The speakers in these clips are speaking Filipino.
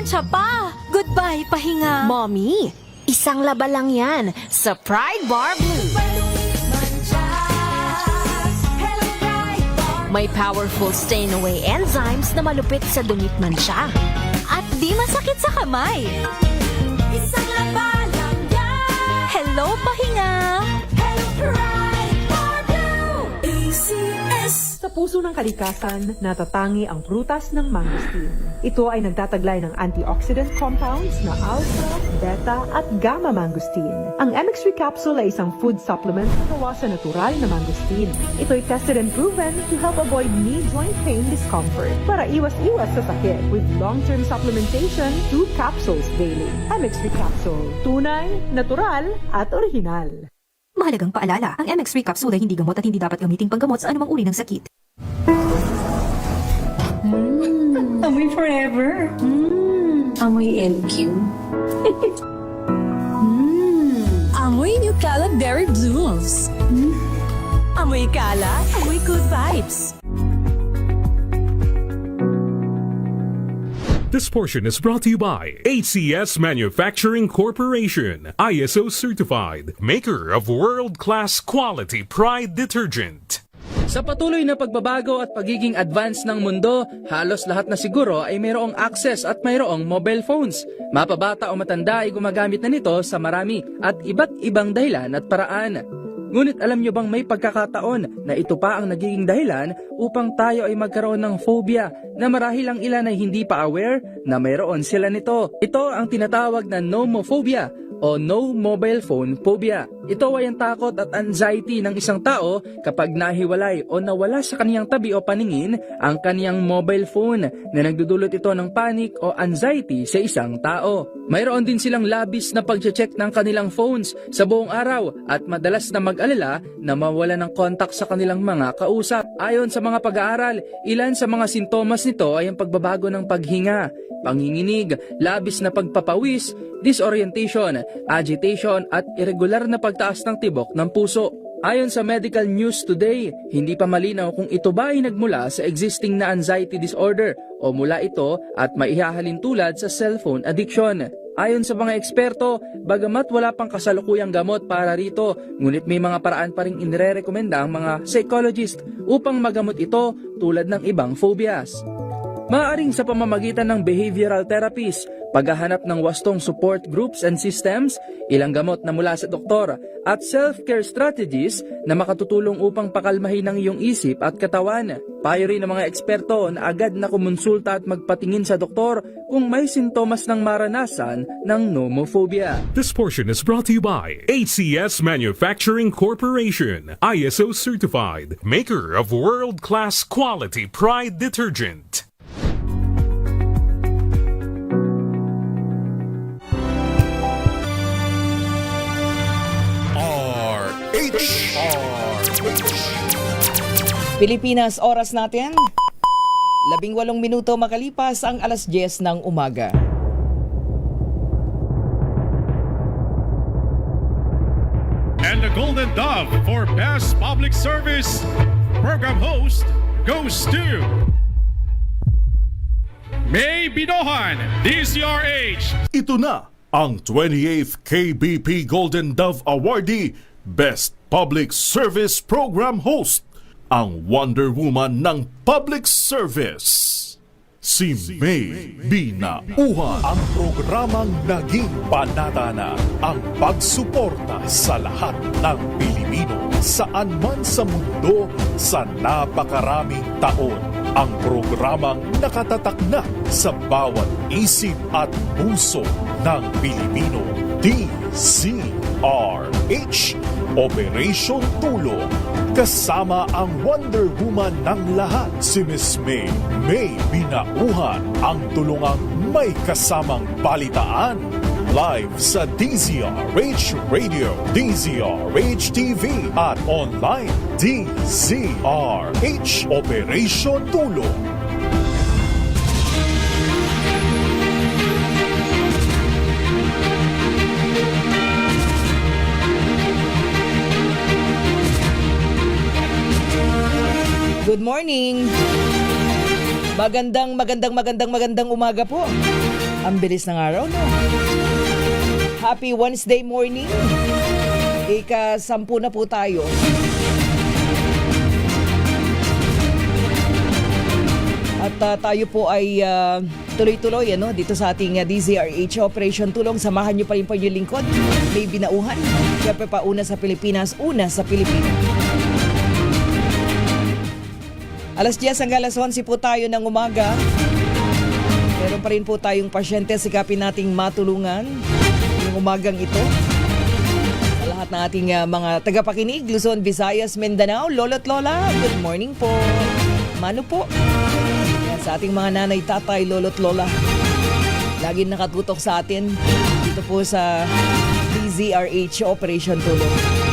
mancha pa! Goodbye, pahinga! Mommy, isang laba lang yan sa Pride Bar Blue. May powerful stain-away enzymes na malupit sa dumit mancha. At di masakit sa kamay! Isang laba lang yan! Hello, pahinga! Hello, Pride Bar Blue! ACS! Sa puso ng kalikasan, natatangi ang prutas ng mangosteen. Ito ay nagtataglay ng antioxidant compounds na alpha, beta at gamma mangosteen. Ang MX3 capsule ay isang food supplement na gawa sa natural na mangosteen. Ito ay tested and proven to help avoid knee joint pain discomfort para iwas-iwas sa sakit with long-term supplementation 2 capsules daily. MX3 capsule. Tunay, natural at original. Mahalagang paalala, ang MX3 capsule ay hindi gamot at hindi dapat gamitin panggamot sa anumang uri ng sakit. Amoy forever. Amoy LQ. Amoy New Kalat Berry Blooms. Amoy kalat, amoy good vibes. This portion is brought to you by ACS Manufacturing Corporation, ISO certified, maker of world-class quality Pride detergent. Sa patuloy na pagbabago at pagiging advance ng mundo, halos lahat na siguro ay mayroong access at mayroong mobile phones. Mapabata o matanda ay gumagamit na nito sa marami at iba't ibang dahilan at paraan. Ngunit alam nyo bang may pagkakataon na ito pa ang nagiging dahilan upang tayo ay magkaroon ng phobia na marahil ang ilan ay hindi pa aware na mayroon sila nito. Ito ang tinatawag na nomophobia o no mobile phone phobia. Ito ay ang takot at anxiety ng isang tao kapag nahiwalay o nawala sa kaniyang tabi o paningin ang kaniyang mobile phone na nagdudulot ito ng panic o anxiety sa isang tao. Mayroon din silang labis na pag-check ng kanilang phones sa buong araw at madalas na mag-alala na mawala ng contact sa kanilang mga kausap. Ayon sa mga pag-aaral, ilan sa mga sintomas nito ay ang pagbabago ng paghinga, panginginig, labis na pagpapawis, disorientation, agitation at irregular na pagtaas ng tibok ng puso. Ayon sa Medical News Today, hindi pa malinaw kung ito ba ay nagmula sa existing na anxiety disorder o mula ito at maihahalin tulad sa cellphone addiction. Ayon sa mga eksperto, bagamat wala pang kasalukuyang gamot para rito, ngunit may mga paraan pa rin inirerekomenda ang mga psychologist upang magamot ito tulad ng ibang phobias. Maaaring sa pamamagitan ng behavioral therapies, paghahanap ng wastong support groups and systems, ilang gamot na mula sa doktor, at self-care strategies na makatutulong upang pakalmahin ang iyong isip at katawan. Payo rin ng mga eksperto na agad na kumonsulta at magpatingin sa doktor kung may sintomas ng maranasan ng nomophobia. This portion is brought to you by ACS Manufacturing Corporation, ISO certified, maker of world-class quality Pride detergent. Pilipinas, oras natin 18 minuto makalipas ang alas 10 ng umaga. And the Golden Dove for Best Public Service Program Host goes to May Binohan, DCRH. Ito na ang 28th KBP Golden Dove Awardee Best Public Service Program Host, ang Wonder Woman ng Public Service, si May Binauhan. Ang programang naging panata na ang pagsuporta sa lahat ng Pilipino saan man sa mundo sa napakaraming taon. Ang programang nakatatak na sa bawat isip at puso ng Pilipino. DZRH, Operation Tulong. Kasama ang Wonder Woman ng lahat, si Miss May Binauhan, ang tulungang may kasamang balitaan. Live sa DZRH Radio, DZRH TV at online DZRH Operation Tulong. Good morning! Magandang umaga po. Ang bilis ng araw, no? Happy Wednesday morning. Ika-10 na po tayo. At tayo po ay tuloy-tuloy dito sa ating DZRH Operation Tulong. Samahan niyo pa rin po yung lingkod. May binauhan. Siyempre pa una sa Pilipinas. Alas 10 hanggang alas 11 po tayo ng umaga. Meron pa rin po tayong pasyente. Sikapin nating matulungan yung umagang ito. Sa lahat ng ating mga tagapakinig, Luzon, Visayas, Mindanao, lolo't lola, good morning po. Mano po. Yan, sa ating mga nanay, tatay, lolo't lola. Laging nakatutok sa atin dito po sa DZRH Operation Tulong.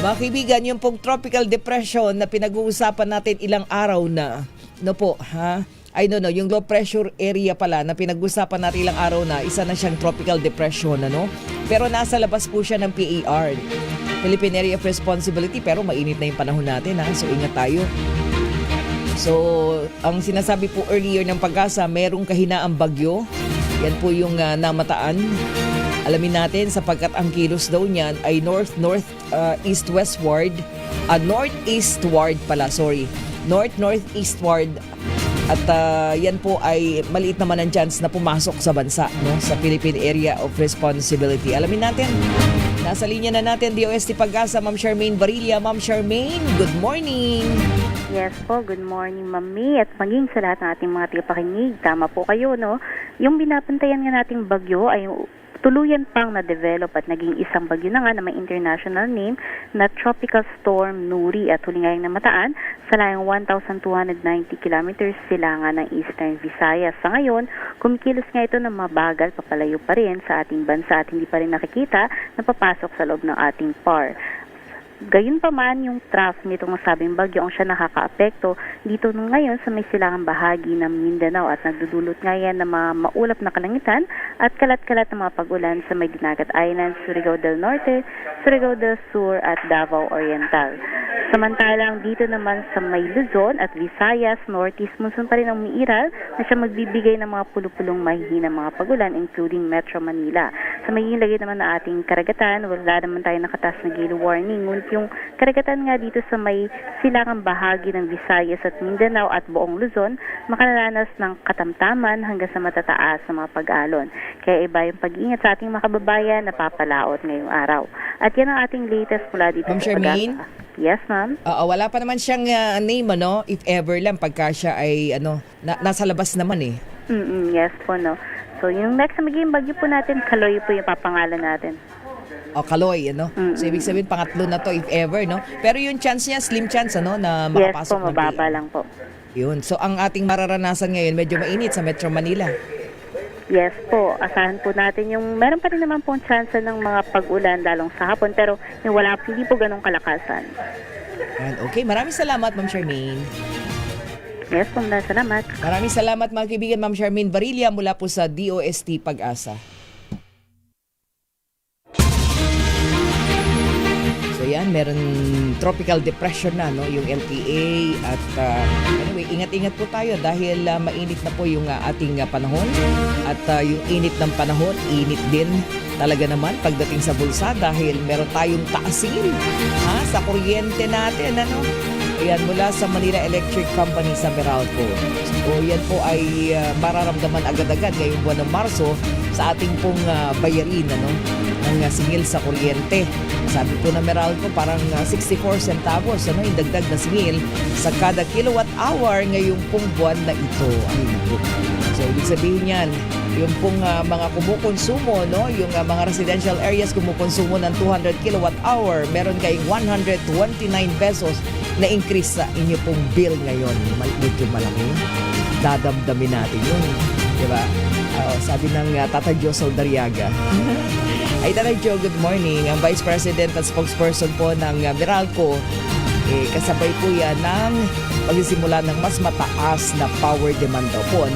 Mga kaibigan, yung pong tropical depression na pinag-uusapan natin ilang araw na, yung low pressure area pala na pinag-uusapan natin ilang araw na, isa na siyang tropical depression, Pero nasa labas po siya ng PAR, Philippine Area of Responsibility, pero mainit na yung panahon natin, So ingat tayo. So, ang sinasabi po earlier ng Pag-asa, merong kahinaang bagyo. Yan po yung namataan. Alamin natin sapagkat ang kilos daw niyan ay north-northeastward at yan po ay maliit naman ang chance na pumasok sa bansa sa Philippine Area of Responsibility. Alamin natin. Nasa linya na natin DOST Pag-asa, Ma'am Charmaine Barilla. Ma'am Charmaine, good morning. Yes po, good morning Ma'am May at maging sa lahat ng ating mga tagapakinig. Tama po kayo, Yung binabantayan nga nating bagyo ay tuluyan pang na-develop at naging isang bagyo na nga na may international name na Tropical Storm Nuri at huli nga yung namataan sa layong 1,290 kilometers silangan ng Eastern Visayas. Sa ngayon, kumikilos nga ito na mabagal papalayo pa rin sa ating bansa at hindi pa rin nakikita na papasok sa loob ng ating PAR. Gayunpaman, yung trough nitong nasabing bagyo ang siya nakakaapekto dito ngayon sa may silangang bahagi ng Mindanao at nagdudulot nga yan ng mga maulap na kalangitan at kalat-kalat na mga pag-ulan sa may Dinagat Islands, Surigao del Norte, Surigao del Sur at Davao Oriental. Samantalang dito naman sa may Luzon at Visayas, Northeast monsoon pa rin ang umiiral na siya magbibigay ng mga pulupulong mahihinang mga pag-ulan including Metro Manila. Sa may ilagay naman na ating karagatan, wala naman tayo nakatas na gale warning. Ngunit yung karagatan nga dito sa may silangang bahagi ng Visayas at Mindanao at buong Luzon, makararanas ng katamtaman hanggang sa matataas na mga pag-alon. Kaya iba yung pag-iingat sa ating mga kababayan na papalaot ngayong araw. At yan ang ating latest mula dito Ma'am sa Charmaine? Pag-asa. Yes, ma'am. Wala pa naman siyang name, if ever lang, pagka siya ay, nasa labas naman eh. Yes po, So, yung next na magiging bagyo po natin, Kaloy po yung papangalan natin. Kaloy, So, ibig sabihin, pangatlo na to, if ever, Pero yung chance niya, slim chance, na makapasok. Yes po, mababa lang po. Yun. So, ang ating mararanasan ngayon, medyo mainit sa Metro Manila. Yes po, asahan po natin yung, meron pa rin naman pong chance ng mga pag-ulan lalong sa hapon, pero yung hindi po ganong kalakasan. Okay, maraming salamat, Ma'am Charmaine. Yes po, salamat. Maraming salamat mga kaibigan, Ma'am Charmaine Barilla mula po sa DOST Pag-asa. So yan, meron tropical depression na, yung LPA at anyway, ingat-ingat po tayo dahil mainit na po yung ating panahon at yung init ng panahon, init din talaga naman pagdating sa bulsa dahil meron tayong taasin sa kuryente natin, Ayan, mula sa Manila Electric Company sa Meralco. So yan po ay mararamdaman agad-agad ngayong buwan ng Marso sa ating pong bayarin ng singil sa kuryente. Sabi po na Meralco parang 64 centavos yung dagdag na singil sa kada kilowatt hour ngayong pong buwan na ito. So ibig sabihin yan, yung pong mga kumukonsumo, yung mga residential areas kumukonsumo ng 200 kilowatt hour, meron kayong 129 pesos na increase sa inyo pong bill ngayon. Medyo malaki. Dadamdamin natin yun. Diba? Sabi ng Tata Jo Saudariaga. Ay, Tata Jo, good morning. Ang Vice President at spokesperson po ng Meralco, kasabay po yan ng pagsisimula ng mas mataas na power demand daw po,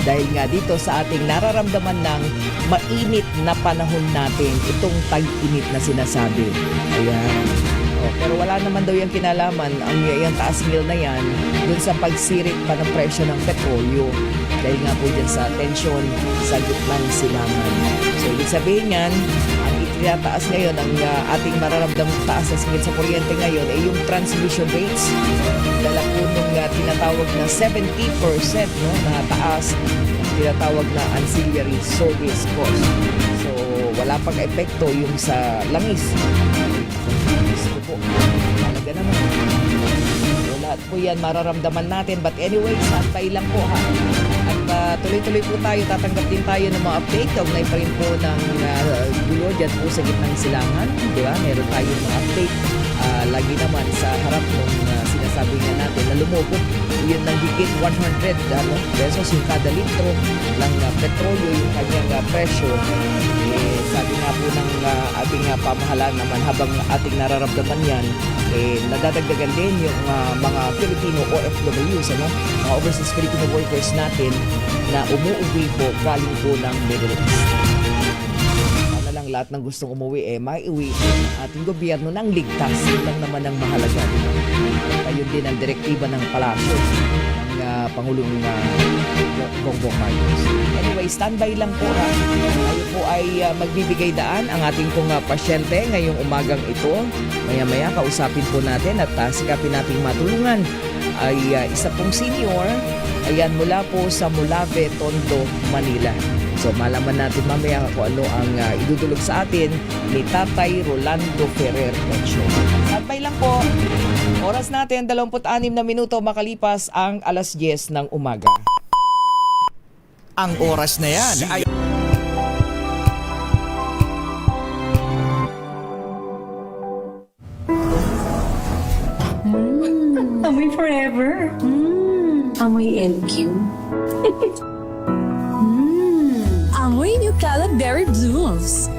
Dahil nga dito sa ating nararamdaman ng mainit na panahon natin, itong tag-init na sinasabi. Ayan. Pero wala naman daw yung kinalaman yung taas meal na yan dun sa pagsirit pa ng presyo ng petrolyo. Dahil nga po dyan sa tensyon sa gitnang silangan. So, ibig sabihin yan, ang itinataas ngayon, ang ating mararamdamang taas sa singil sa kuryente ngayon ay yung transmission rates. Dala po nung tinatawag na 70% no, na taas, tinatawag na ancillary service cost. So, wala pang epekto yung sa langis. Gusto po, talaga naman. So, lahat po yan mararamdaman natin. But anyway, santay lang po ha. At tuloy-tuloy po tayo, tatanggap din tayo ng mga update. Kaugnay pa rin po ng gulo dyan po sa gitnang silangan. Di ba? Meron tayong mga update. Lagi naman sa harap ng sinasabi nga natin na lumubog yun ng higit 100 pesos yung kada litro ng petrolyo yung kanyang presyo. Sabi nga po ng ating pamahalaan naman habang ating nararamdaman yan, nadadagdagan din yung mga Filipino OFWs, mga overseas Filipino workers natin na umuwi po galing po ng Middle East. Lahat ng gustong umuwi maiuwi ating gobyerno ng ligtas. Yun lang naman ang mahalaga. Ayun din ang direktiba ng palasyo ng Pangulong Bongbong Marcos. Anyway, standby lang po ha. Tayo po ay magbibigay daan ang ating pong pasyente ngayong umagang ito. Maya-maya kausapin po natin at sikapin nating matulungan ay isa pong senior. Ayan, mula po sa Molave, Tondo, Manila. So malaman natin mamaya kung ano ang idudulog sa atin ni Tatay Rolando Ferrer Concho. Sabay lang po. Oras natin 26 na minuto makalipas ang alas 10 ng umaga. Ang oras na yan ay... Amoy forever. Amoy LQ. Amoy New Caleb Berry Blooms.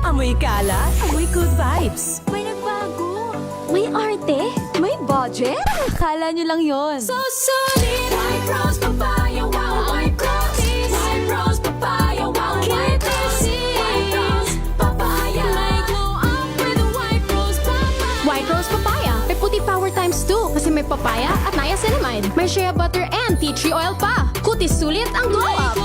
Amoy kalat, amoy good vibes. May nagbago. May arte. May budget. Akala nyo lang yon. So solid. White Rose Papaya. Wow, White Rose. White Rose Papaya. Wow, White Rose. White Rose Papaya. May glow up with a White Rose Papaya. White Rose Papaya. May puti power times 2 kasi may papaya at niacinamide. May shea butter and tea tree oil pa. Kutis sulit ang glow up.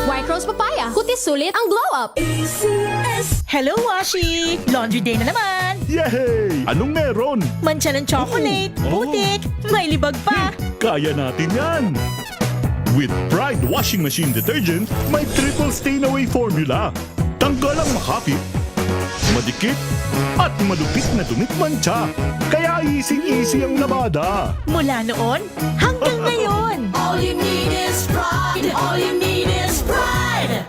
White Rose Papaya. Kutis sulit ang glow up. ACS. Hello, Washi! Laundry day na naman! Yay! Anong meron? Mancha ng chocolate, putik, may libag pa. Kaya natin yan! With Pride Washing Machine Detergent, may triple stain-away formula. Tanggal ang makapit, madikit, at malupit na dumit mancha. Kaya easy-easy ang labada. Mula noon hanggang ngayon. All you need is pride. All you need is pride.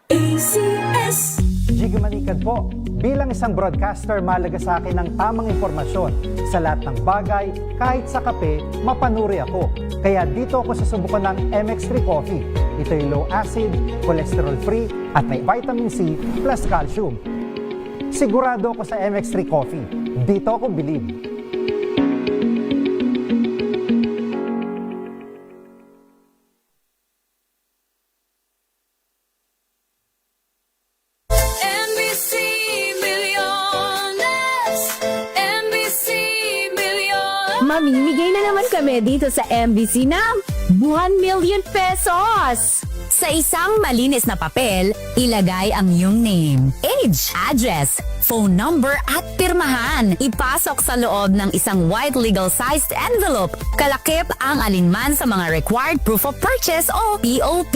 ACS. Jiggy Manikad po. Bilang isang broadcaster, mahalaga sa akin ng tamang impormasyon sa lahat ng bagay. Kahit sa kape, mapanuri ako. Kaya dito ako susubukan ng MX3 Coffee. Ito'y low acid, cholesterol free, at may vitamin C plus calcium. Sigurado ako sa MX3 Coffee. Dito ako bilib. Mamimigay na naman kami dito sa MBC ng 1 million pesos! Sa isang malinis na papel, ilagay ang iyong name, age, address, phone number at pirmahan. Ipasok sa loob ng isang white legal-sized envelope. Kalakip ang alinman sa mga required proof of purchase o POP.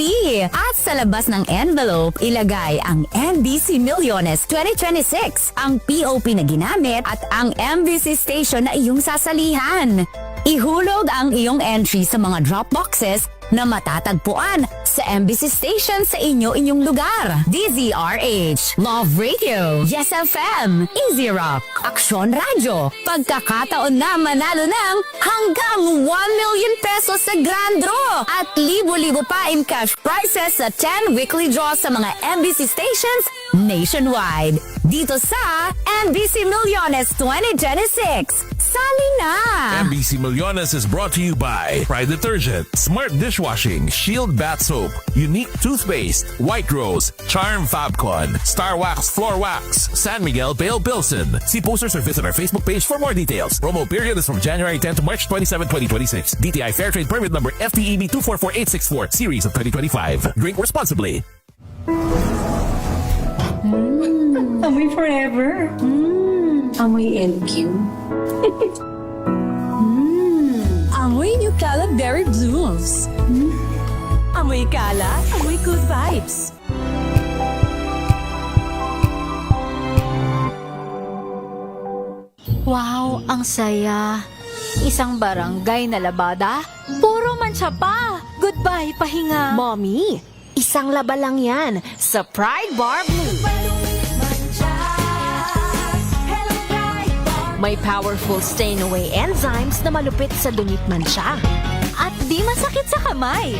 At sa labas ng envelope, ilagay ang MBC Millones 2026, ang POP na ginamit at ang MBC station na iyong sasalihan. Ihulog ang iyong entry sa mga drop boxes na matatagpuan sa MBC station sa inyong lugar. DZRH, Love Radio, Yes FM, Easy Rock, Aksyon Radio. Pagkakataon na manalo ng hanggang 1 million pesos sa Grand Draw at libo-libo pa in cash prizes sa 10 weekly draws sa mga MBC stations nationwide. Dito sa NBC Millones 2026. Sali na! NBC Millones is brought to you by Pride Detergent, Smart Dishwashing, Shield Bath Soap, Unique Toothpaste, White Rose, Charm Fabcon, Star Wax Floor Wax, San Miguel Pale Pilsen. See posters or visit our Facebook page for more details. Promo period is from January 10 to March 27, 2026. DTI Fairtrade Permit Number FTEB 244864, Series of 2025. Drink responsibly. Amoy forever. Amoy LQ. Amoy New Cala Berry Blooms. Amoy Cala, amoy good vibes. Wow, ang saya. Isang barangay na labada, puro mancha pa. Goodbye, pahinga. Mommy, isang laba lang yan sa Pride Bar Blue. May powerful stain-away enzymes na malupit sa dunit mancha. At di masakit sa kamay.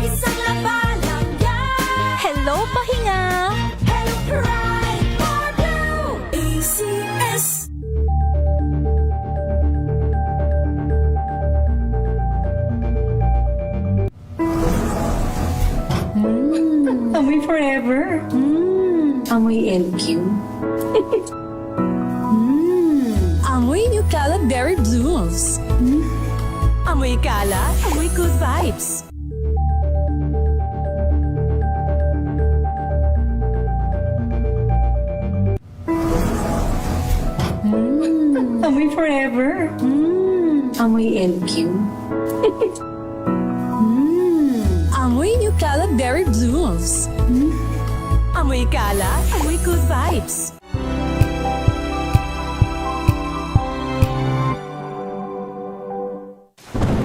Isang laba lang yan. Hello, pahinga. Hello, Pride Bar Blue. ACS. Amoy forever. Amoy LQ. Amoy New Cala Berry Blooms. Amoy Cala, amoy good vibes. Amoy forever. Amoy LQ. Amoy New Cala Berry Blooms. Amoy Cala, amoy good vibes.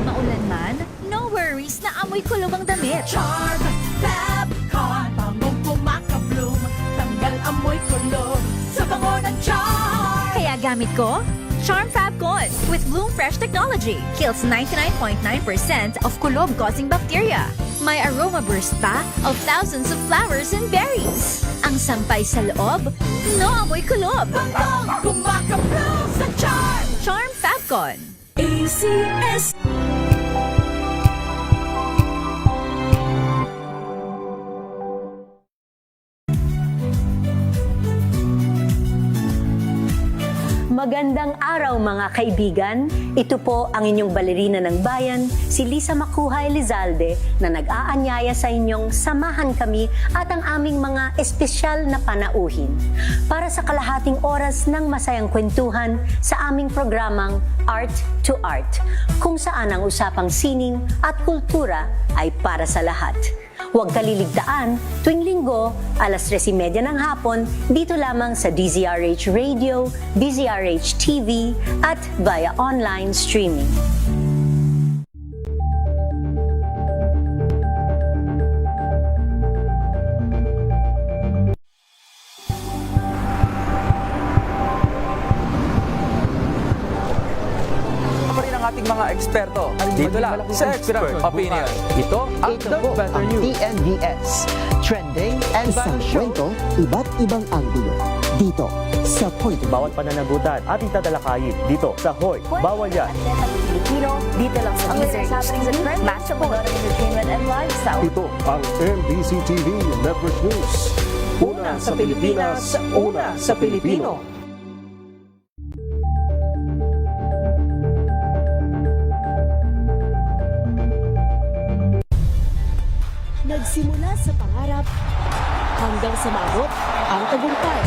Maulan man, no worries na amoy kulog ang damit. Charm Fabcon, bangong pumakabloom, tanggal amoy kulog sa bango ng charm. Kaya gamit ko, Charm Fabcon with Bloom Fresh Technology. Kills 99.9% of kulob-causing bacteria. May aroma burst pa of thousands of flowers and berries. Ang sampay sa loob, no amoy kulob. Bangong pumakabloom sa charm. Charm Fabcon. ACS. Magandang araw mga kaibigan. Ito po ang inyong balerina ng bayan, si Lisa Makuha Elizalde, na nag-aanyaya sa inyong samahan kami at ang aming mga espesyal na panauhin para sa kalahating oras ng masayang kwentuhan sa aming programang Art to Art, kung saan ang usapang sining at kultura ay para sa lahat. Huwag kaliligtaan, tuwing linggo, alas 3:30 ng hapon, dito lamang sa DZRH Radio, DZRH TV, at via online streaming. ating mga eksperto. Dito lang sa Expert Opinion. Ito ang The Better News. TNVS. Trending and Isang kwento, iba't ibang anggulo. Dito sa Point. Bawat pananagutan ating tatalakayin dito sa Hoy. Bawal yan. Pilipino, dito lang sa DZRH TV, Match-up Entertainment and Lifestyle. Ito ang NBC TV Network News. Una sa Pilipinas, una sa Pilipino. Nagsimula sa pangarap hanggang sa maabot ang tagumpay.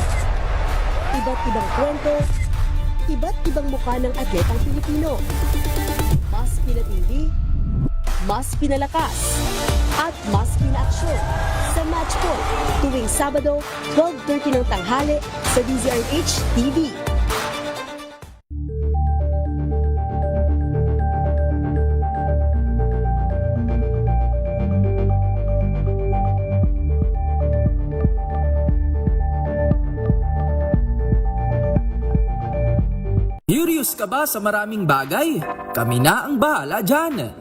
Iba't ibang kwento, iba't ibang mukha ng atletang Pilipino. Mas pinatindi, mas pinalakas, at mas pinaaksyon sa Match Point tuwing Sabado, 12:30 ng tanghali sa DZRH TV. Curious ka ba sa maraming bagay? Kami na ang bahala dyan.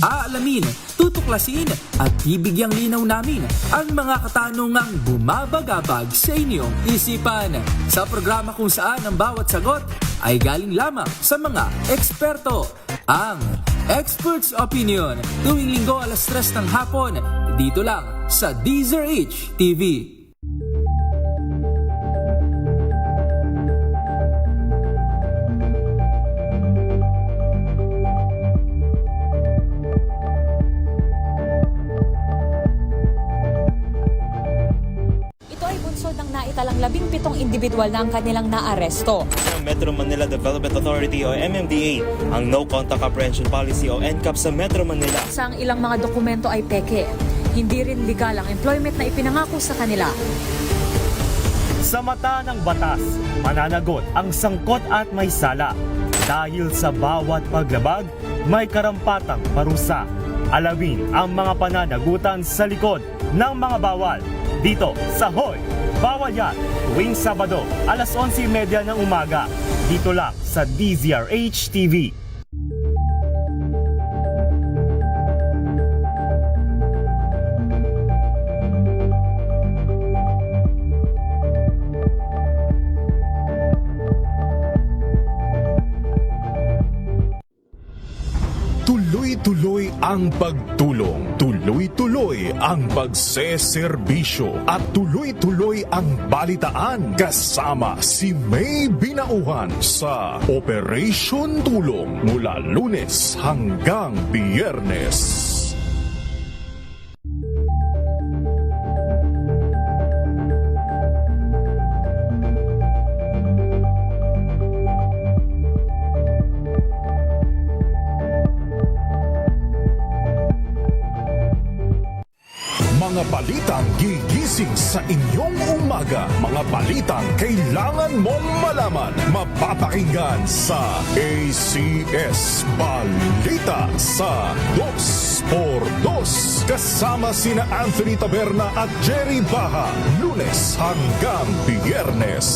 Aalamin, tutuklasin at bibigyang linaw namin ang mga katanungang bumabagabag sa inyong isipan. Sa programa kung saan ang bawat sagot ay galing lamang sa mga eksperto. Ang Expert's Opinion, tuwing linggo 3:00 ng hapon, dito lang sa DZRH TV. Naitalang 17 individual na ang kanilang naaresto. Ng Metro Manila Development Authority o MMDA ang No Contact Apprehension Policy o NCAP sa Metro Manila. Sa ang ilang mga dokumento ay peke, hindi rin legal ang employment na ipinangako sa kanila. Sa mata ng batas, mananagot ang sangkot at may sala. Dahil sa bawat paglabag, may karampatang parusa. Alamin ang mga pananagutan sa likod ng mga bawal. Dito sa Hoy! Bawal yan, tuwing Sabado, 11:30 ng umaga. Dito lang sa DZRH TV. Tuloy-tuloy ang pagtulong, tuloy-tuloy ang pagseserbisyo at tuloy-tuloy ang balitaan kasama si May Binauhan sa Operation Tulong mula Lunes hanggang Biyernes. Mga balitang gigising sa inyong umaga. Mga balitang kailangan mong malaman. Mapapakinggan sa ACS Balita sa 2x2. Kasama sina Anthony Taberna at Jerry Baha. Lunes hanggang Biyernes.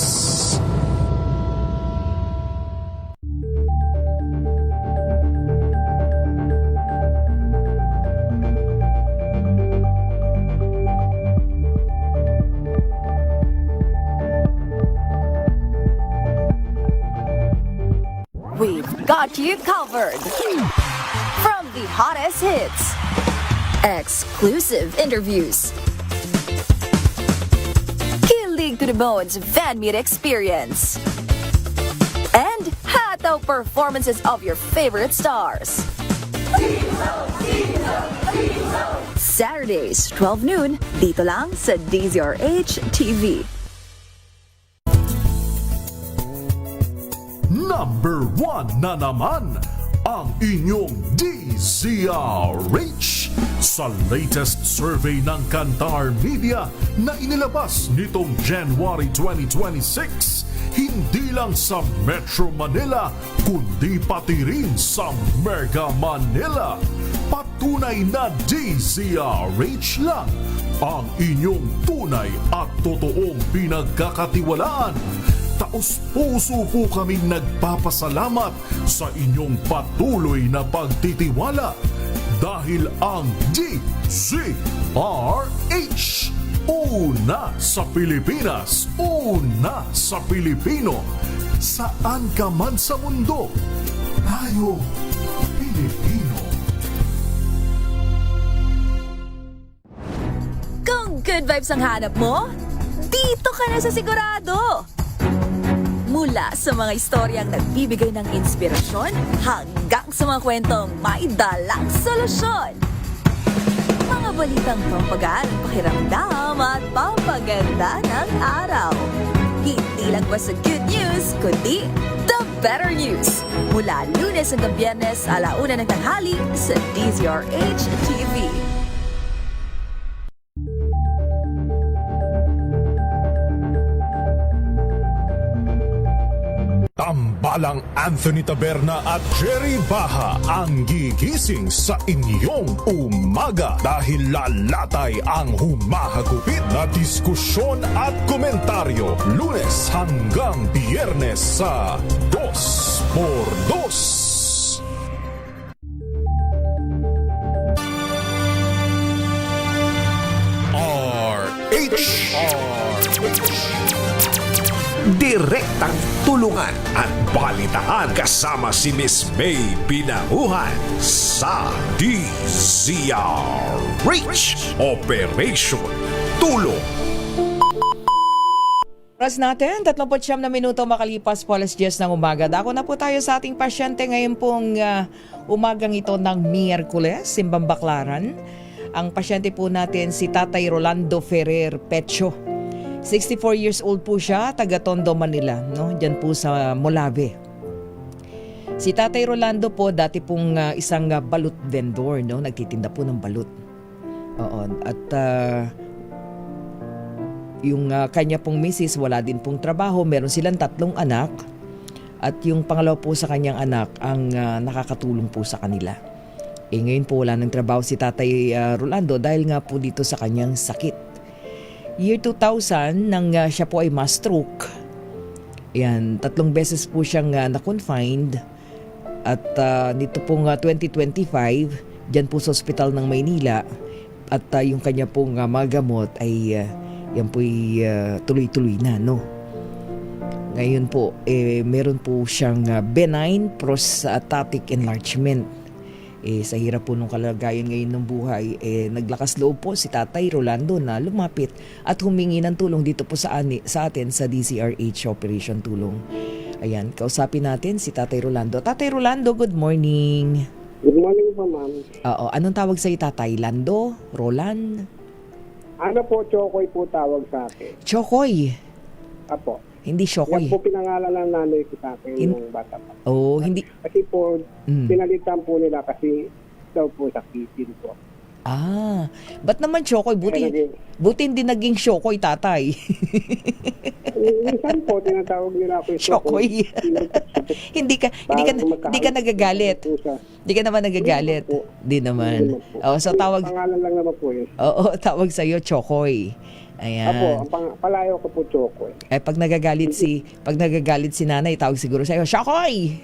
We've got you covered. From the hottest hits, exclusive interviews, kilig to the bones fan meet experience, and hataw performances of your favorite stars. Saturdays, 12 noon, dito lang sa DZRH TV. Number 1 na naman ang inyong DZRH sa latest survey ng Kantar Media na inilabas nitong January 2026. Hindi lang sa Metro Manila, kundi pati rin sa Mega Manila. Patunay na DZRH lang ang inyong tunay at totoong pinagkakatiwalaan. Taos-puso po kaming nagpapasalamat sa inyong patuloy na pagtitiwala dahil ang DZRH, una sa Pilipinas, una sa Pilipino. Saan ka man sa mundo, tayo Pilipino. Kung good vibes ang hanap mo, dito ka na sa sigurado. Mula sa mga istoryang nagbibigay ng inspirasyon hanggang sa mga kwentong may dalang solusyon. Mga balitang pampagaan, pakiramdam at pampaganda ng araw. Hindi lang basta good news, kundi the better news. Mula Lunes hanggang Biyernes, 1:00 ng tanghali sa DZRH TV. Tambalang Anthony Taberna at Jerry Baha ang gigising sa inyong umaga dahil lalatay ang humahagupit na diskusyon at komentaryo Lunes hanggang Biyernes sa 2x2. Direktang tulungan at balitaan kasama si Miss May Pinahuhan sa DZRH Operation Tulong. Oras natin, 39 na minuto makalipas po alas 10 ng umaga. Dako na po tayo sa ating pasyente ngayon pong umagang ito ng Miyerkules, Simbang Baclaran. Ang pasyente po natin si Tatay Rolando Ferrer Pecho. 64 years old po siya, taga Tondo, Manila, no? Diyan po sa Molave. Si Tatay Rolando po dati pong isang balut vendor, no? Nagtitinda po ng balut. Oo, at yung kanya pong misis wala din pong trabaho, meron silang 3 anak. At yung pangalawa po sa kanyang anak ang nakakatulong po sa kanila. Ngayon po wala ng trabaho si Tatay Rolando dahil nga po dito sa kanyang sakit. Year 2000 nang siya po ay ma-stroke. Yan, 3 beses po siyang na-confined. At nito pong 2025, dyan po sa ospital ng Maynila. At yung kanya pong mga gamot ay yan po'y tuloy-tuloy na, no? Ngayon po, meron po siyang benign prostatic enlargement. Sa hirap po nung kalagayan ngayon ng buhay, naglakas loob po si Tatay Rolando na lumapit at humingi ng tulong dito po sa atin sa DZRH Operation Tulong. Ayan, kausapin natin si Tatay Rolando. Tatay Rolando, good morning. Good morning po, ma'am. Oo, anong tawag sa'yo, Tatay? Lando? Roland? Ano po, Chokoy po tawag sa akin. Chokoy? Apo. Hindi Chokoy. Yan po pinangalan ng nanay ko sa akin nung bata pa. Oh, hindi. Kasi po, pinalitan po nila kasi daw po sakitin po. Ba't naman Chokoy? Buti hindi naging Chokoy, Tatay. Minsan po, tinatawag nila ako yung Chokoy. hindi ka nagagalit. Hindi ka naman nagagalit. Di naman. So tawag. Pangalan lang naman po yun. Oo, tawag sa'yo Chokoy. Ayan. Apo, palayo ko po Chokoy. Pag nagagalit si nanay, tawag siguro sa'yo, Chokoy!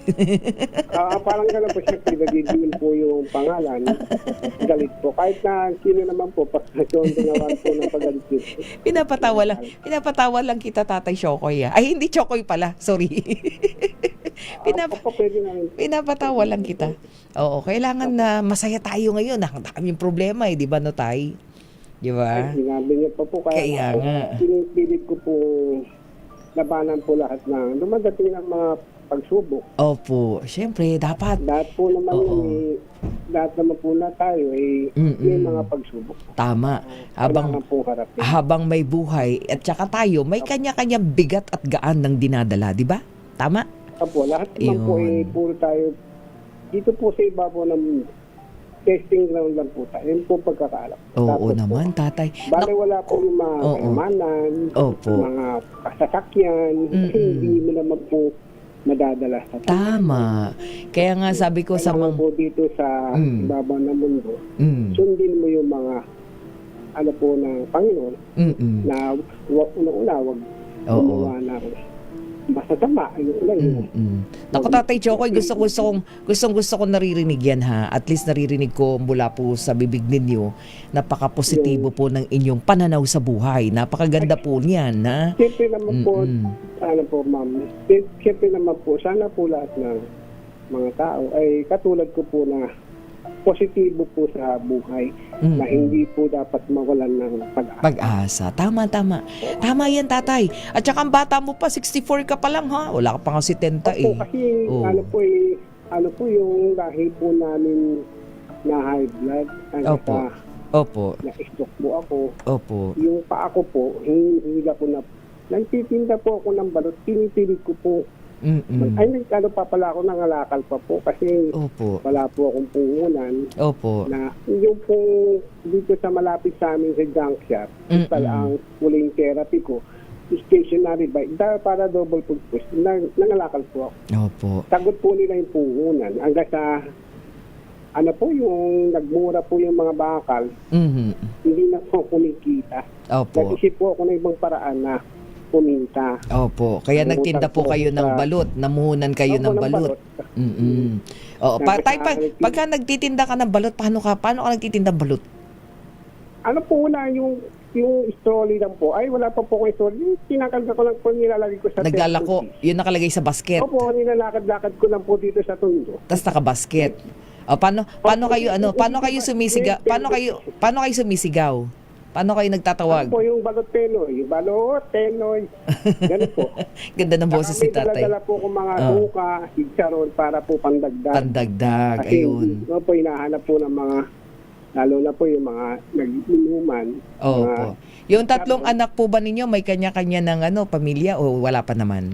Parang gano'n po siya, pinagigil po yung pangalan. Galit po. Kahit na sino naman po, pasasyon ginawan po ng pagalit yun. Pinapatawa lang kita, Tatay Chokoy. Ay, hindi Chokoy pala. Sorry. Pinapatawa lang kita. Oo, kailangan na masaya tayo ngayon. Ang daming problema di ba, no, Tay? Di ba? Ay, sinabi niya pa po. Kaya nga. Pinipilit ko po labanan po lahat na dumadating ng mga pagsubok. Opo. Siyempre, dapat. Lahat po naman lahat naman po na tayo may mga pagsubok. Tama. Habang may buhay at saka tayo, may kanya-kanyang bigat at gaan ng dinadala. Di ba? Tama? Opo. Lahat naman po puro tayo dito po sa ibabaw ng testing ground lang po tayo. Yun po pagkakaalam. Oo naman, Tatay. Bale, wala po yung mga kamanan, mga kasasakyan, hindi mo naman po madadala sa tayo. Tama. Kaya nga sabi ko sa mga... po dito sa ibabaw ng mundo, sundin mo yung mga po ng Panginoon na una-una wag gumawa na masasama. Naku, Tatay Chokoy, gusto ko naririnig yan, ha. At least naririnig ko mula po sa bibig ninyo. Napaka-positibo po ng inyong pananaw sa buhay. Napakaganda po niyan, ha. Siyempre naman po, ma'am, siyempre naman po, sana po lahat ng mga tao ay katulad ko po na positibo po sa buhay na hindi po dapat mawalan ng pag-asa. Tama. Tama yan, Tatay. At saka ang bata mo pa, 64 ka pa lang, ha? Wala ka pa nga 70 Kasi ano po yung dahil po namin na high blood. Opo. Na-stroke po ako. Opo. Yung pa ako po, hindi po na nagtitinda po ako ng balot. Pinipilit ko po. Ay, pa pala ako, nangalakal pa po kasi wala po akong puhunan. Na yung pong dito sa malapit sa amin sa junk shop, ang huling therapy ko, stationary bike, para double purpose, nangalakal po ako. Sagot po nila yung puhunan. Hanggang sa, yung nagmura po yung mga bakal, hindi na po kumikita. Nag-isip po ako ng ibang paraan na puminta. Opo. Kaya nagtinda po kayo ng balot. Namuhunan kayo ng balot. Pagka nagtitinda ka ng balot, paano ka nagtitinda ng balot? Wala yung yung strolley lang po, ay wala pa po akong strolley. Kinakalga ko lang po, nilalagay ko sa Naglalako, yun nakalagay sa basket. Opo, nilalakad-lakad ko lang po dito sa tundo. Tapos nakabasket. O, paano kayo sumisigaw? Paano kayo sumisigaw? Paano kayo nagtatawag? Ano po yung balot tenoy. Ganun po. Ganda ng boses ni tatay. Dala po kung mga suka, sigsaron para po pandagdag. Pandagdag, Kasi ayun. ano po, hinahanap po ng mga, lalo na po yung mga nag-inuman. Opo. Yung tatlong anak po ba ninyo, may kanya-kanya ng pamilya o wala pa naman?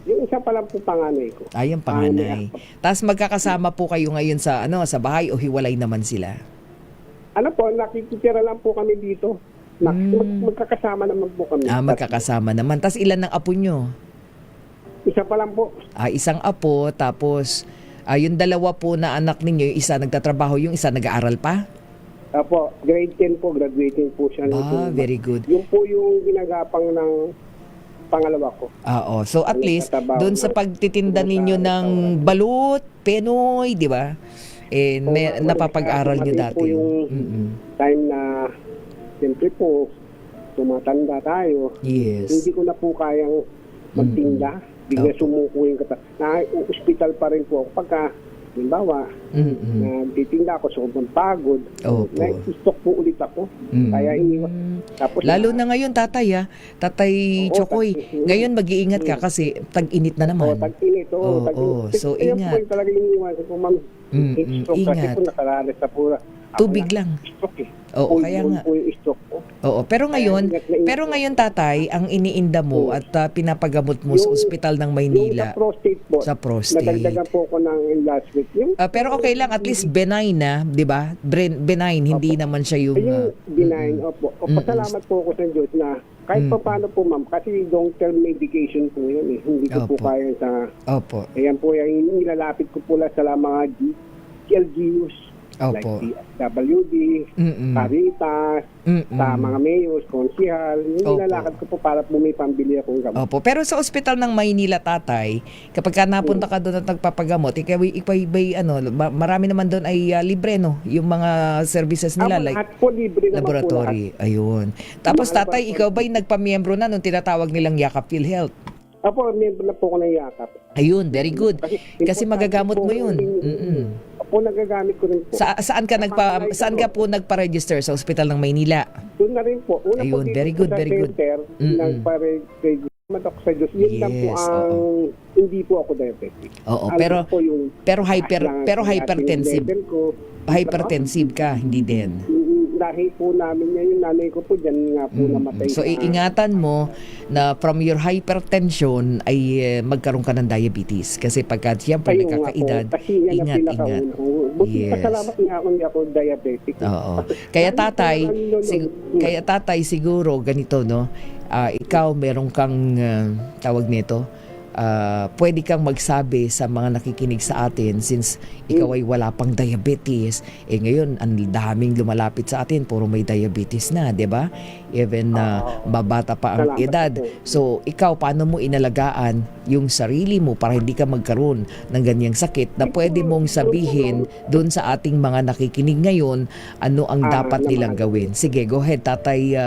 Yung isa pa lang po panganay ko. Ay, yung panganay. Tapos magkakasama po kayo ngayon sa bahay o hiwalay naman sila? Ano po, nakikitira lang po kami dito. Magkakasama naman po kami. Magkakasama naman. Tapos ilan ng apo nyo? Isa pa lang po. Isang apo, tapos yung dalawa po na anak ninyo, yung isa nagtatrabaho, yung isa nag-aaral pa? Apo, grade 10 po, graduating po siya. Very good. Yung po yung ginagapang ng pangalawa ko. Oo. So at least, doon sa pagtitinda ninyo ng balut, penoy, di ba? Napapag-aral nyo dati. Po yung time na, siyempre po, tumatanda tayo. Yes. Hindi ko na po kayang magtinda. Bigla sumuko yung na-hospital pa rin po ako pagka, halimbawa, nagtitinda ako, sobrang pagod. Na-stock po ulit ako. Kaya tapos lalo na ngayon, tatay Chokoy. Ngayon mag-iingat ka kasi tag-init na naman. Tag-init. So ingat. Kaya po talaga iniwan ko, ma'am. Kasi po nakaranas na po. Tubig lang. Oo, kaya nga. Oo, pero ngayon tatay, ang iniinda mo at pinapagamot mo sa ospital ng Maynila. Yung sa prostate po. Sa prostate. Nadagdagan po ako ng last week. Pero okay lang, at least benign na, di ba? Benign, hindi naman siya yung... benign, opo. Pasalamat po ako sa Diyos na kahit pa paano po, ma'am, kasi long-term medication po yun eh. Hindi ko po kaya sa... Opo. Ayan po, yung nilalapit ko po lang sa mga LGUs. Like WD, Caritas, sa mga mayors, konsihal, yung nilalakad ko po para po may pambili akong gamot. Opo. Pero sa ospital ng Maynila, tatay, kapag napunta ka doon at nagpapagamot, marami naman doon ay libre, no? Yung mga services nila, like po, libre laboratory. Ayun. Tapos tatay, ikaw ba'y nagpamiyembro na nung tinatawag nilang Yakap PhilHealth? Apo, miyembro na po ako ng Yakap. Ayun, very good. Kasi magagamot mo yun. Po, nagagamit ko rin po. Saan ka po nagpa-register sa Ospital ng Maynila? Doon na rin po. Ayun, very good, very good. Nagpa-register ako sa Diyos. Yun lang po ang hindi po ako diabetic. Oo, pero hypertensive. Hypertensive ka, hindi din. Dahil po namin yung nanay ko po dyan nga po namatay. So iingatan mo na from your hypertension ay magkaroon ka ng diabetes. Kasi pagka siyempre nagkakaedad, ingat. Yes. Pasalamat nga ako, hindi ako diabetic. Oo. Kaya tatay siguro ganito, no? Ikaw meron kang tawag nito, pwede kang magsabi sa mga nakikinig sa atin since ikaw ay wala pang diabetes. Ngayon, ang daming lumalapit sa atin, puro may diabetes na, di ba? Even mabata pa ang edad. So, ikaw, paano mo inalagaan yung sarili mo para hindi ka magkaroon ng ganyang sakit na pwede mong sabihin dun sa ating mga nakikinig ngayon ano ang dapat nilang gawin. Sige, go ahead, Tatay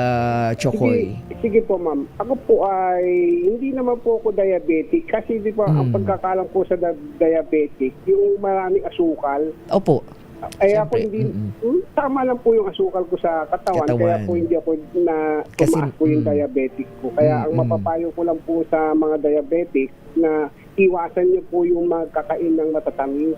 Chokoy. Sige po, ma'am. Ako po ay hindi naman po ako diabetic kasi di ba ang pagkakalam po sa diabetic, yung maraming asukal. Opo. Ay ako hindi, tama lang po yung asukal ko sa katawan. Kaya po hindi ako tumaas po yung diabetic ko. Kaya ang mapapayo ko lang po sa mga diabetic na iwasan niyo po yung magkakain ng matatamis.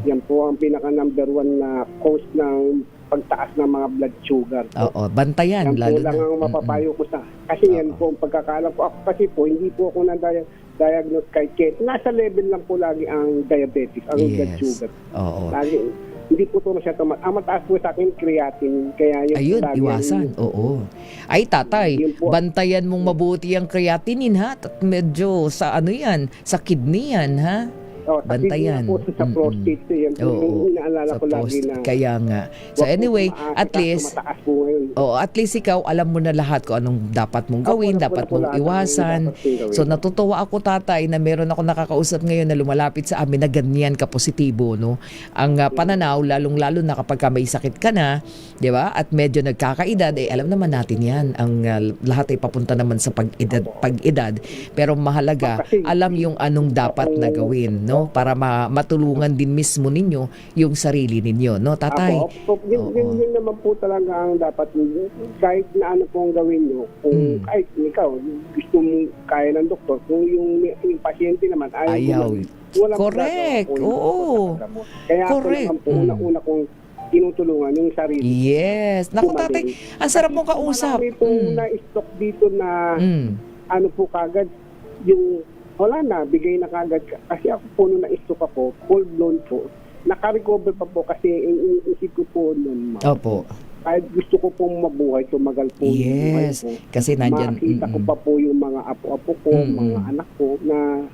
Yan po ang pinaka number 1 na cause ng pagtaas ng mga blood sugar. Oo, bantayan. Yan po lang ang mapapayo ko sa. Kasi yan po ang pagkakalam ko. Ako kasi po, hindi po ako na-diagnose kay Kate. Nasa level lang po lagi ang diabetic, ang blood sugar. Oo. Lagi, hindi po ito siya tumat. Ang mataas po sa akin, creatine. Kaya yung ayun, iwasan. Oo. Ay, tatay, bantayan mong mabuti ang creatinine, ha? Medyo sa sa kidney yan, ha? Bantayan. Po sa prostate yan. Yung inaalala ko lagi na. Kaya nga. So anyway, at least, at least ikaw, alam mo na lahat kung anong dapat mong gawin, dapat mong iwasan. So natutuwa ako, tatay, na meron ako nakakausap ngayon na lumalapit sa amin na ganyan ka-positibo, no? Ang pananaw, lalong-lalo na kapag may sakit ka na, di ba? At medyo nagkakaedad, alam naman natin yan. Ang lahat ay papunta naman sa pag-edad. Pero mahalaga, alam yung anong dapat na gawin, no? Para matulungan din mismo ninyo yung sarili ninyo, no, tatay? Yun naman po talaga ang dapat, kahit na ano pong gawin nyo, kung kahit ikaw, gusto mong kaya ng doktor, kung yung pasyente naman ayaw. Correct, oo. Kaya correct. Ako naman po, una kong tinutulungan yung sarili. Yes. Naku, tatay, ang sarap mong kausap. Marami pong na-stock dito na ano po kagad, yung wala na, bigay na kagad. Kasi ako po nung na-stock ako, full blown po, naka-recover pa po kasi iniisip ko po nun. Opo. Kahit gusto ko pong mabuhay, tumagal po. Yes, po. kasi nandyan. Makita ko pa po yung mga apo-apo ko, mga anak ko na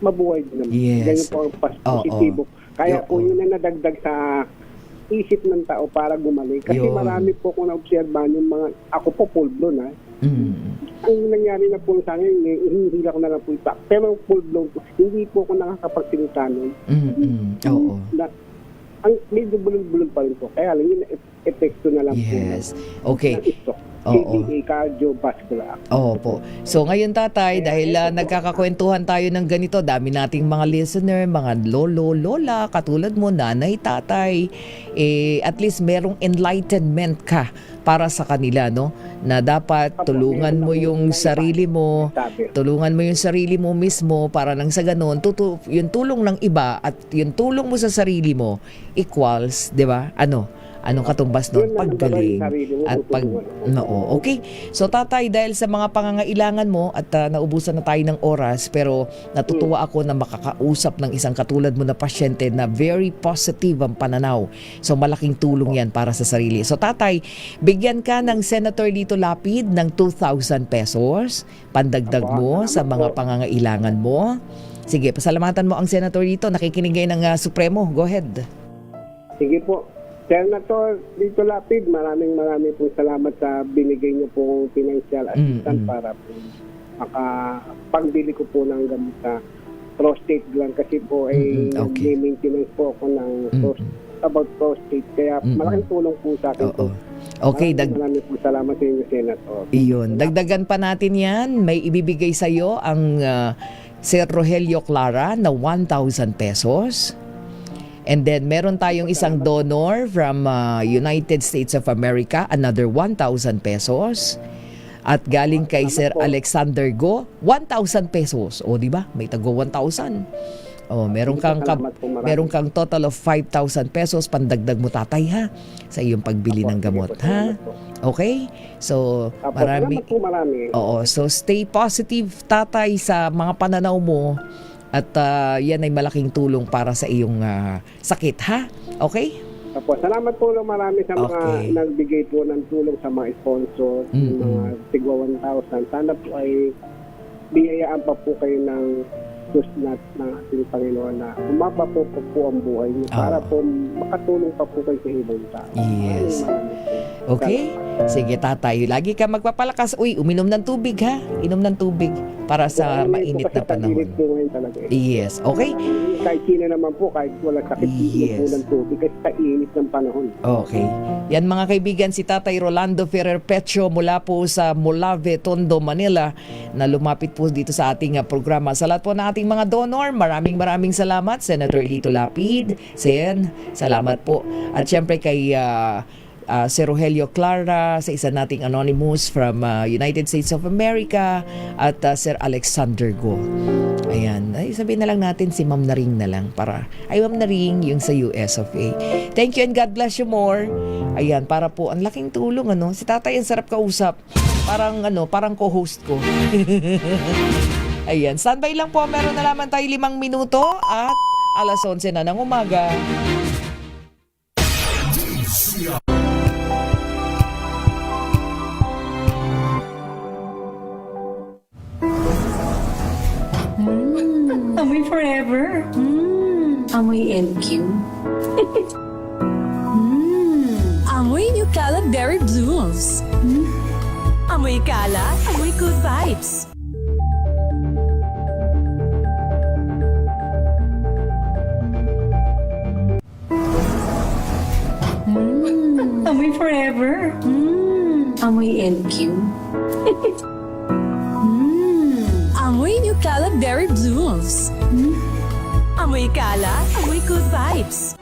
mabuhay din naman. Yes. Ganyan po ang positibo. Kaya po yun na nadagdag sa isip ng tao para gumaling. Kasi marami po kung na-obserbahan yung mga, ako po full blown Ang nangyari na po sa akin, hindi ako na lang po ipak. Pero full blown po, hindi po ako nakakapagsilita nun. Oo. Ang medyo bulong-bulong pa rin po. Kaya lang yun, epekto na lang po. Yes. Okay. KDA, cardiovascular. Opo. So ngayon, tatay, dahil nagkakakwentuhan tayo ng ganito, dami nating mga listener, mga lolo, lola, katulad mo, nanay, tatay, at least merong enlightenment ka para sa kanila, no? Na dapat tulungan mo yung sarili mo, mismo para nang sa ganun, yung tulong ng iba at yung tulong mo sa sarili mo equals, di ba? Anong katumbas nun? Paggaling. At okay. So tatay, dahil sa mga pangangailangan mo at naubusan na tayo ng oras, pero natutuwa ako na makakausap ng isang katulad mo na pasyente na very positive ang pananaw. So malaking tulong yan para sa sarili. So tatay, bigyan ka ng Senator Lito Lapid ng 2,000 pesos. Pandagdag mo sa mga pangangailangan mo. Sige, pasalamatan mo ang Senator Lito. Nakikinig ngayon ng Supremo. Go ahead. Sige po. Senator Lito Lapid, maraming po salamat sa binigay niyo pong financial assistance para po makapagbili ko po ng gamot sa prostate gland kasi po may maintenance po ako ng about prostate kaya malaking tulong po sa akin po. Okay, maraming po salamat sa inyo, Senator. Iyon, dagdagan pa natin yan. May ibibigay sa iyo ang Sir Rogelio Clara na 1,000 pesos. And then, meron tayong isang donor from United States of America, another 1,000 pesos. At galing kay Sir Alexander Go, 1,000 pesos. O, di ba? May tago 1,000. O, meron kang total of 5,000 pesos. Pandagdag mo, tatay, ha? Sa iyong pagbili ng gamot, ha? Okay? So, marami. Oo, so stay positive, tatay, sa mga pananaw mo. At yan ay malaking tulong para sa iyong sakit, ha? Okay? Opo, salamat po ng marami sa mga nagbigay po ng tulong sa mga sponsor, mga tigwa 1,000. Sana po ay biyayaan pa po kayo ng Diyos ng ating Panginoon na umaba po ang buhay niyo para po makatulong pa po kayo sa ibang tao. Yes. Okay? Sige, tatay. Lagi ka magpapalakas. Uy, uminom ng tubig, ha? Inom ng tubig para sa mainit na panahon. Yes. Okay? Kahit sino naman po, kahit wala sakit, inom po ng tubig kasi sa init ng panahon. Okay. Yan, mga kaibigan, si Tatay Rolando Ferrer Pecho mula po sa Molave, Tondo, Manila, na lumapit po dito sa ating programa. Sa lahat po na ating mga donor, maraming salamat. Senator Lito Lapid, Sen, salamat po. At syempre kay Sir Rogelio Clara, sa isa nating anonymous from United States of America, at Sir Alexander Go. Ayan, ay sabihin na lang natin si Ma'am Naring na lang para, Ma'am Naring yung sa US of A. Thank you and God bless you more. Ayan, para po, ang laking tulong, si tatay ang sarap kausap. Parang co-host ko. Ayan, standby lang po, meron na naman tayo 5 minuto at 11:00 na ng umaga. Amoy forever. Amoy LQ. Amoy New kalat berry blooms. Amoy kalat, amoy good vibes. Amoy forever. Amoy LQ. Amoy new kalat berry blooms. Amoy kalat, amoy good vibes.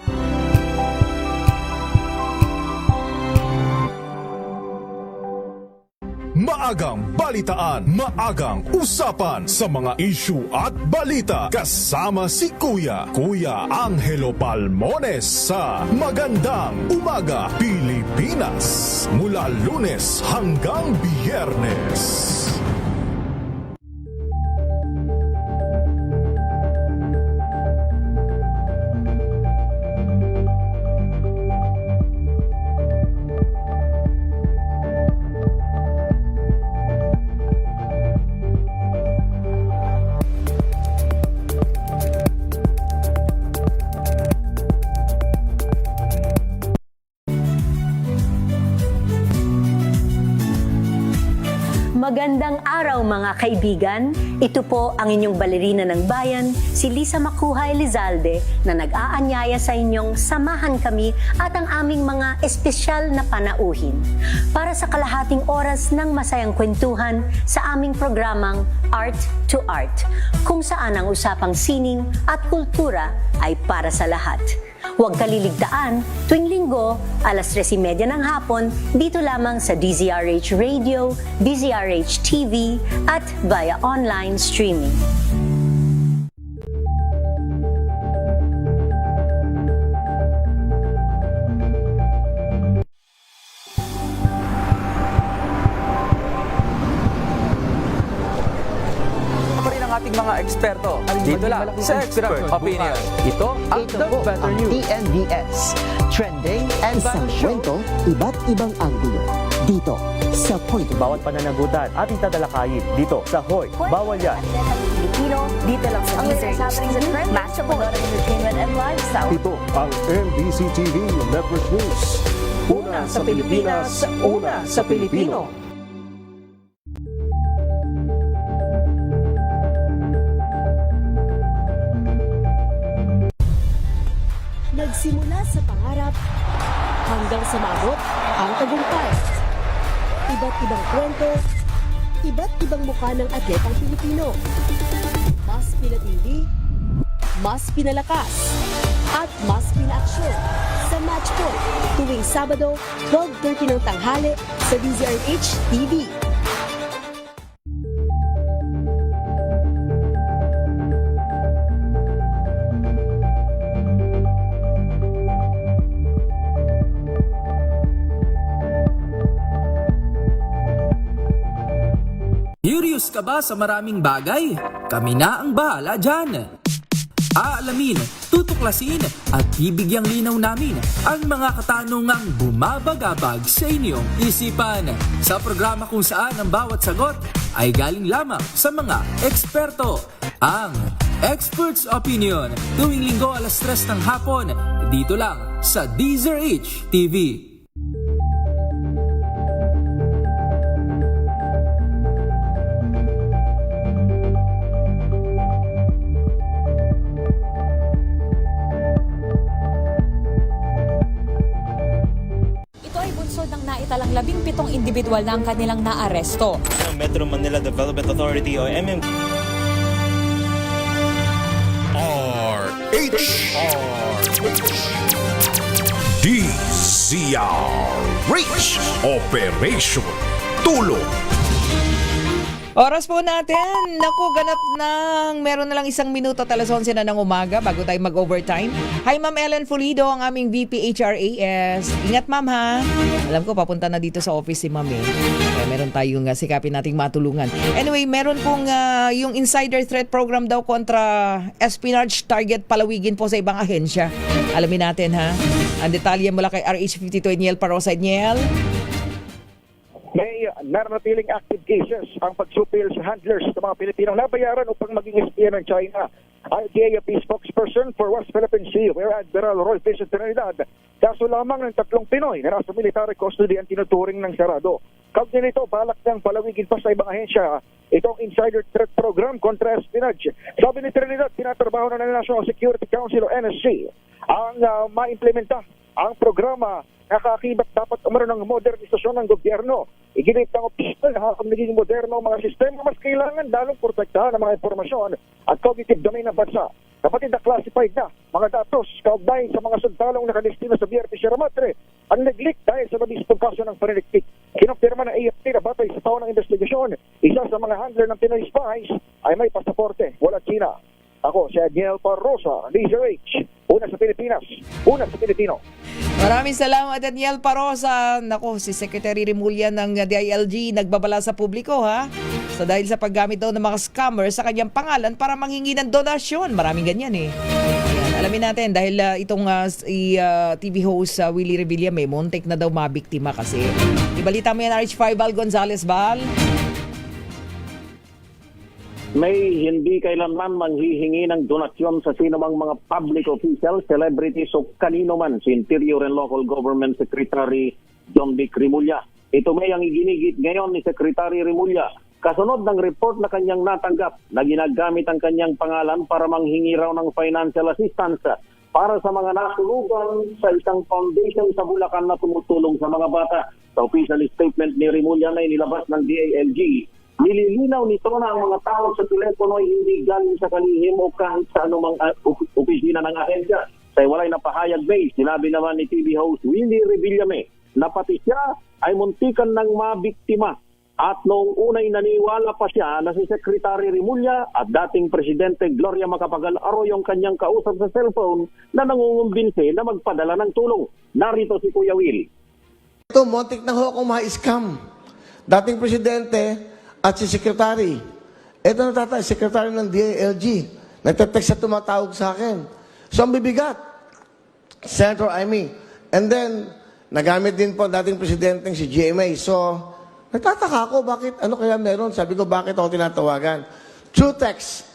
Maagang balitaan, maagang usapan sa mga issue at balita. Kasama si Kuya Angelo Palmones sa Magandang Umaga Pilipinas. Mula Lunes hanggang Biyernes. Magandang araw mga kaibigan. Ito po ang inyong balerina ng bayan, si Lisa Macuhay Lizalde, na nag-aanyaya sa inyong samahan kami at ang aming mga espesyal na panauhin para sa kalahating oras ng masayang kwentuhan sa aming programang Art to Art, kung saan ang usapang sining at kultura ay para sa lahat. Huwag kaliligtaan, tuwing linggo, alas 3:30 ng hapon, dito lamang sa DZRH Radio, DZRH TV, at via online streaming. Ating mga eksperto. Dito lang sa Expert Opinion. Ito ang The Better News. TNVS. Trending and isang kwento, iba't ibang anggulo. Dito sa Point. Bawat pananagutan ating tatalakayin dito sa Hoy. Bawal yan. Pilipino, dito lang sa DZRH TV, match of modern entertainment and lifestyle. Ito ang NBC TV Network News. Una sa Pilipinas, una sa Pilipino. Nagsimula sa pangarap hanggang sa maabot ang tagumpay. Iba't ibang kwento, iba't ibang mukha ng atletang Pilipino. Mas pinatindi, mas pinalakas, at mas pinaaksyon sa Match Point tuwing Sabado, 12:30 ng tanghali sa DZRH TV. Curious ka ba sa maraming bagay? Kami na ang bahala dyan. Aalamin, tutuklasin at bibigyang linaw namin ang mga katanungang bumabagabag sa inyong isipan. Sa programa kung saan ang bawat sagot ay galing lamang sa mga eksperto. Ang Expert's Opinion, tuwing linggo alas 3 ng hapon, dito lang sa DZRH TV. Talang 17 individual na ang kanilang naaresto. Ng Metro Manila Development Authority o MMDA. DZRH Operation Tulong. Oras po natin. Naku, ganap ng meron na lang 1 minuto, alas 11 na ng umaga bago tayo mag-overtime. Hi, Ma'am Ellen Fulido, ang aming VP HRAS. Ingat, Ma'am, ha? Alam ko, papunta na dito sa office si Ma'am, eh. Kaya meron tayong sikapin nating matulungan. Anyway, meron pong yung Insider Threat Program daw kontra espionage target palawigin po sa ibang ahensya. Alamin natin, ha? Ang detalye mula kay RH52 Niel Parosa. Niel? May naratiling active cases ang pagsupil sa handlers ng mga Pilipinong nabayaran upang maging espiya ng China IDAP spokesperson for West Philippine Sea, Rear Admiral Roy Fisher Trinidad, kaso lamang ng 3 Pinoy na nasa military custody ang tinuturing ng sarado. Kaugnay nito, balak niyang palawigin pa sa ibang ahensya itong Insider Threat Program kontra espionage. Sabi ni Trinidad, tinatrabaho na ng National Security Council o NSC ang maimplementa ang programa na kaakibat dapat umano ng modernisasyon ng gobyerno. Iginit ng opisyal na habang naging moderno ang mga sistema, mas kailangan lalong protektahan ang mga impormasyon at cognitive domain ng bansa. Kapatid na classified na mga datos kaugnay sa mga sundalong nakalistino sa BRP Sierra Madre ang nag-leak dahil sa mabisitong kaso ng paniligpik. Kinumpirma ng AFP na batay sa taon ng investigasyon, isa sa mga handler ng Pinoy spies ay may pasaporte, wala China. Ako si Daniel Parrosa, DZRH, una sa Pilipinas, una sa Pilipino. Maraming salamat, Daniel Parrosa. Nako, si Secretary Remulla ng DILG nagbabala sa publiko, ha? So dahil sa paggamit daw ng mga scammer sa kanyang pangalan para manghingi ng donasyon. Maraming ganyan eh. Ayan, alamin natin dahil itong TV host Willie Revilla may muntik na daw mabiktima kasi. Ibalita mo yan, RH5 Val Gonzales, Val. May hindi kailanman manghihingi ng donasyon sa sinumang mga public officials, celebrities o kanino man si Interior and Local Government Secretary John Vic Remulla. Ito may ang iginigit ngayon ni Secretary Remulla kasunod ng report na kanyang natanggap na ginagamit ang kanyang pangalan para manghingi raw ng financial assistance para sa mga nasulugan sa isang foundation sa Bulacan na tumutulong sa mga bata. Sa official statement ni Remulla na inilabas ng DILG, nililinaw nito na ang mga tawag sa telepono ay hindi galing sa kalihim o kahit sa anumang opisina ng ahensya. Sa walay napahayag base, sinabi naman ni TV host Willie Revillame na pati siya ay muntikan ng mabiktima. At noong unay naniwala pa siya na si Secretary Remulla at dating Presidente Gloria Macapagal Arroyo ang kanyang kausap sa cellphone na nangungumbinse na magpadala ng tulong. Narito si Kuya Will. Ito, muntik na ho akong ma-scam. Dating Presidente at si Secretary. Ito na tatay, Secretary ng DILG. Nagtatext at tumatawag sa akin. So, ang bibigat. Senator Amy. And then, nagamit din po dating Presidenteng si GMA. So, nagtataka ako, bakit, ano kaya meron? Sabi ko, bakit ako tinatawagan? True text.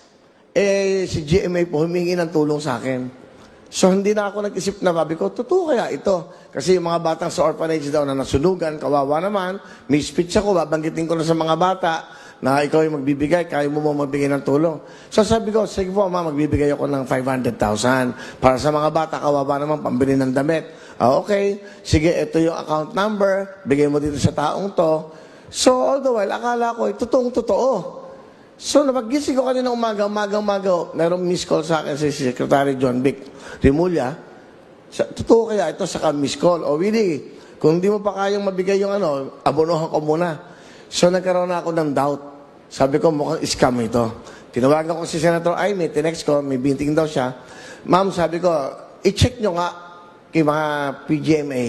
Si GMA po humingi ng tulong sa akin. So, hindi na ako nag-isip na, sabi ko, totoo kaya ito? Kasi yung mga batang sa orphanage daw na nasunugan, kawawa naman, may speech ako, babanggitin ko na sa mga bata na ikaw yung magbibigay, kaya mo magbigay ng tulong. So, sabi ko, sige po, magbibigay ako ng 500,000 para sa mga bata, kawawa naman, pambili ng damit. Okay, sige, ito yung account number, bigay mo dito sa taong to. So, all the while, akala ko, totoong-totoo. So, napagising ko kanina umaga, mayroong miss call sa akin si Secretary John Vic Remulla. Totoo kaya ito sa miss call? O Willie, kung di mo pa kayang mabigay yung abonohan ko muna. So, nagkaroon na ako ng doubt. Sabi ko, mukhang scam ito. Tinawagan ko si Senator Amy, tinext ko, may binting daw siya. Ma'am, sabi ko, i-check nyo nga kay mga PGMA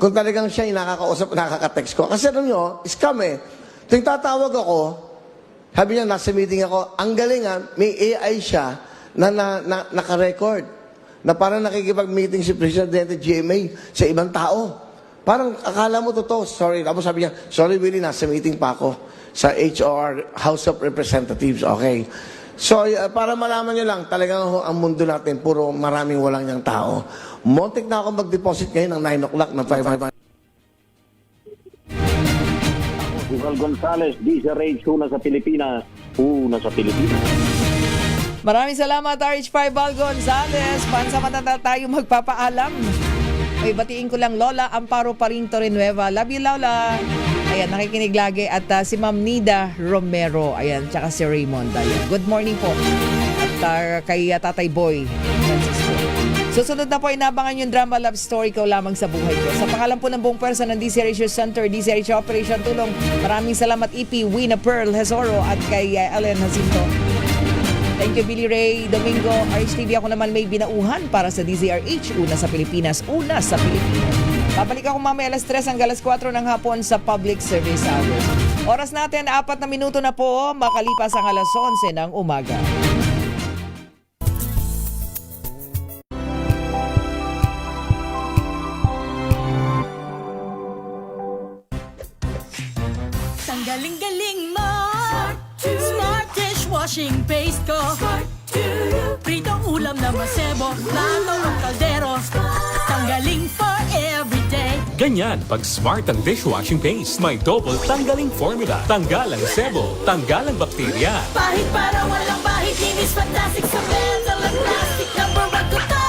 kung talagang siya yung nakakausap, nakaka-text ko. Kasi alam nyo, scam eh. Tuwing tatawag ako, sabi niya, nasa meeting ako, ang galing may AI siya na naka-record. Na parang nakikipag-meeting si Presidente GMA sa ibang tao. Parang akala mo totoo. Sorry. Tapos sabi niya, sorry Willie, nasa meeting pa ako sa HOR, House of Representatives. Okay. So, para malaman nyo lang, talagang ang mundo natin, puro maraming walang niyang tao. Montik na ako mag-deposit ngayon ng 9 o'clock ng 500. Val Gonzales, DZRH, una sa Pilipinas, una sa Pilipinas. Maraming salamat, RH5 Val Gonzales. Pansamantala tayo magpapaalam. May batiin ko lang Lola Amparo Parinto Renueva. Love you, Lola. Ayan, nakikinig lagi. At si Ma'am Nida Romero. Ayan, tsaka si Raymond. Ayan. Good morning po. At kay Tatay Boy Francisco. Susunod na po, inabangan yung drama love story Ikaw Lamang sa Buhay Ko. Sa pangalan po ng buong pwersa ng DZRH Center, DZRH Operation Tulong, maraming salamat EP, Wina Pearl Hesoro at kay Ellen Jacinto. Thank you, Billy Ray Domingo. RHTV, ako naman may binauhan para sa DZRH, una sa Pilipinas, una sa Pilipinas. Babalik ako mamaya alas 3 hanggang alas 4 ng hapon sa Public Service Hours. Oras natin, 4 na minuto na po, makalipas ang alas 11 ng umaga. Galing-galing mo Smart dishwashing paste ko Pritong ulam na masebo, lalo ng kaldero. Tanggaling for everyday. Ganyan pag Smart ang dishwashing paste. May double tanggaling formula. Tanggal ang sebo, tanggal ang bakterya. Pahit para walang bahid, linis fantastic sa metal at plastic. Number 1 ko to.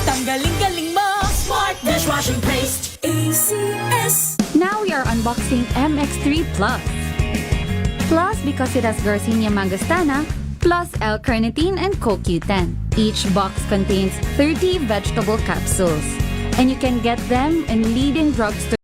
Tanggaling-galing mo, Smart dishwashing paste. ACS. Now we are unboxing MX3 Plus. Plus because it has Garcinia mangostana, plus L-carnitine and CoQ10. Each box contains 30 vegetable capsules, and you can get them in leading drugstores.